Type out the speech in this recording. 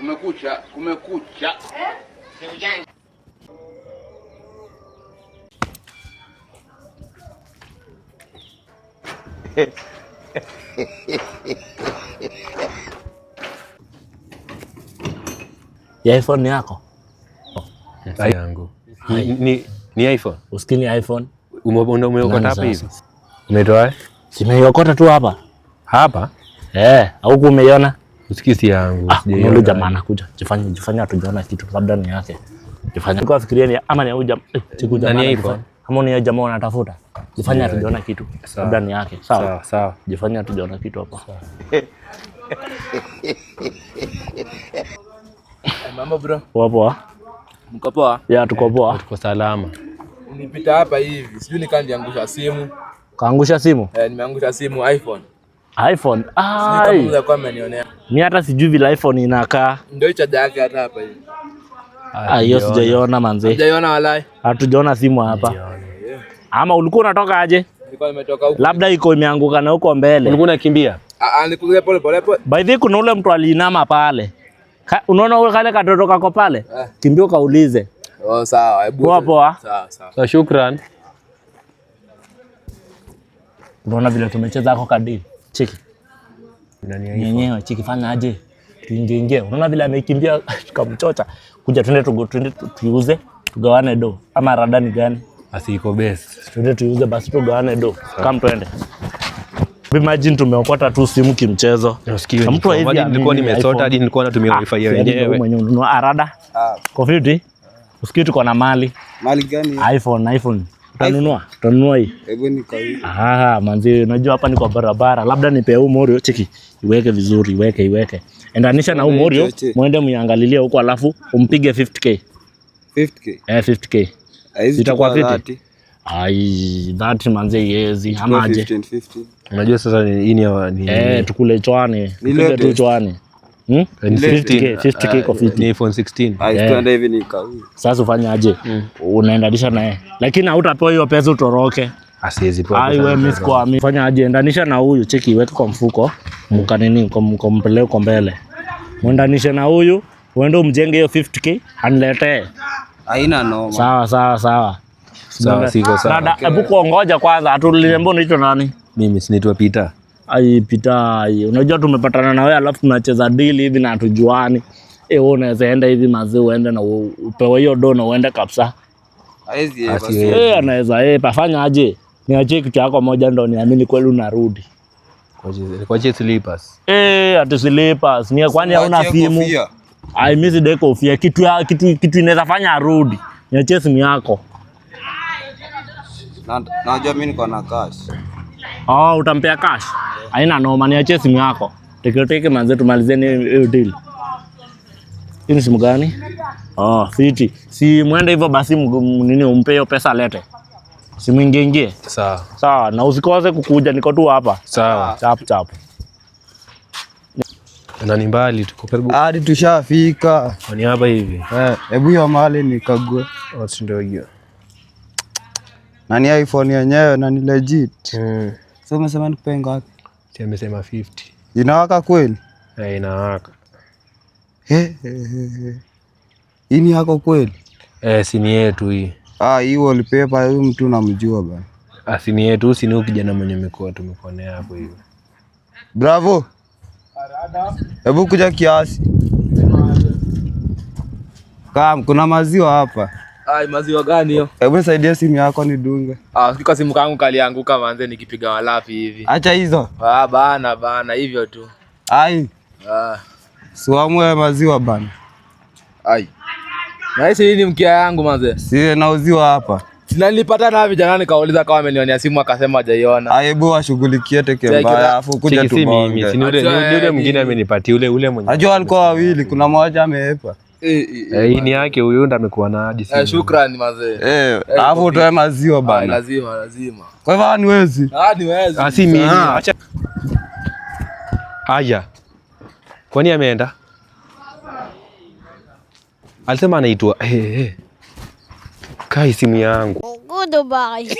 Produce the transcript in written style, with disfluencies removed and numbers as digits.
Kumekucha. Ya iPhone yako? Yangu. Ni iPhone. Usikini iPhone. Umeokota hapa hivi. Umetoa? Simeiokota tu hapa. Hapa? Au umeiona? Usikisi yangu. Sijaona. Yule jamaa anakuja. Jifanye hatujaona kitu labda ni yake. Jifanye kwa fikiria ni ama ni huyu jamaa. Siku jamaa iPhone. Kama ni jamaa unatafuta. Jifanye hatujaona kitu. Labda ni yake. Sawa. Jifanye hatujaona kitu hapa. Mambo bro. Poa. Mko poa? Ya tuko poa. Tuko salama. Nilipita hapa hivi. Sijui nikaangusha simu. Kaangusha simu? Nimeangusha simu iPhone. iPhone. Sijui kama kwa amenionea. Mimi hata sijui vile iPhone inakaa. Ndio charger yake hata hapa hivi. Hiyo sijaiona manze. Hujaiona walai? Hatujaona simu hapa. Ama ulikuwa unatoka aje? Nilikuwa nimetoka huko. Labda iko imeanguka na huko mbele. Ulikuwa unakimbia? Nilikuja pole. By the way, kuna ule mtu aliinama pale. Unaona ule kale katoto kako pale? Kimbio kaulize. Sawa. Poa. Sawa, shukrani. Unaona vile tumecheza hako kadiri. Cheki. Nyenyewe cheki fanya aje? Tuingie. Unaona vile amekimbia tukamchocha. Kuja twende tuuze, tugawane do. Ama radani gani? Asiko best. Twende tuuze basi tugawane do. Kama twende. Imagine tumeokota tu simu kimchezo. Mtu hivi nilikuwa nimesota hadi nilikuwa natumia wifi yenyewe. Mwenye ununua arada. Kwa 50. Usikii tuko na mali. Mali gani? iPhone. Utanunua hii. Hebu nikawi. Manzi, unajua hapa ni kwa barabara. Labda nipe huu morio, cheki. Iweke vizuri, iweke. Endanisha na huu morio, muende muiangalilie huko alafu umpige 50k. 50k? 50k. Itakuwa 50. That manzi yezi. Ama aje. 50. Unajua sasa hii ni tukule chwani. Tupige tu chwani. 50k kwa 50. Ni iPhone 16. Tuende hivi nikawi. Sasa ufanye aje? Unaendanisha naye. Lakini hautapewa hiyo pesa utoroke. Asiwezi pewa. Wewe miss kwa mimi. Fanya aje? Endanisha na huyu, cheki iweke kwa mfuko. Mkanini mkompeleo kwa mbele. Muendanishe na huyu, uende umjenge hiyo 50k, aniletee. Haina noma. Sawa. Siko sawa. Dada, hebu kuongoja kwanza, atulilembo unaitwa nani? Mimi sinaitwa Peter. Peter, unajua tumepatana na wewe alafu tunacheza deal hivi na hatujuani. Wewe unaweza enda hivi mazee uende na upewe hiyo do na uende kabisa. Haizi. Anaweza pafanya aje? Niache kitu yako moja ndo niamini kweli unarudi. Kwa slippers. Ati slippers. Ni kwani hauna simu? Mimi sidai kofia. Kitu inaweza fanya arudi. Niache simu yako. Najua mimi niko na cash. Utampea cash? Haina noma, niache simu yako. Teke manze tumalizeni hiyo deal. Hii ni simu gani? Fiti. Si muende hivyo basi nini umpe hiyo pesa alete. Simu ingie. Sawa. Na usikose kukuja, niko tu hapa. Sawa. Chap. Na ni mbali tuko karibu. Hadi tushafika. Ni hapa hivi. Hebu hiyo mali nikague. Ndio hiyo. Na ni iPhone yenyewe na ni legit. So umesema nikupe ngapi? Amesema 50. Inawaka kweli? Inawaka. Hii ni yako kweli? Simu yetu hii. Hii wallpaper huyu mtu namjua bana. Simu yetu si ni kijana mwenye mikoa tumekonea hapo hiyo. Bravo. Hebu kuja kiasi. Kuna maziwa hapa. Maziwa gani hiyo? Hebu nisaidie simu yako nidunge. Kwa simu kangu kalianguka manze nikipiga walapi hivi. Acha hizo. Bana hivyo tu. Suamwe maziwa bana. Na hii ni mkia yangu manze. Si nauziwa hapa. Nilipata na vijana nikauliza kama amenionea simu akasema hajaiona. Hebu washughulikie teke mbaya afu kuja tubonge. Si yule mwingine amenipatia ule mwenye. Najua walikuwa wawili, kuna mmoja ameepa. Hii ni yake huyo ndo amekuwa na hadi simu. Shukrani mazee. Alafu utoe maziwa bana. Lazima. Kwa hivyo niwezi. Niwezi. Si mimi. Acha. Aya. Kwani ameenda? Alisema anaitwa Kai simu yangu. Goodbye.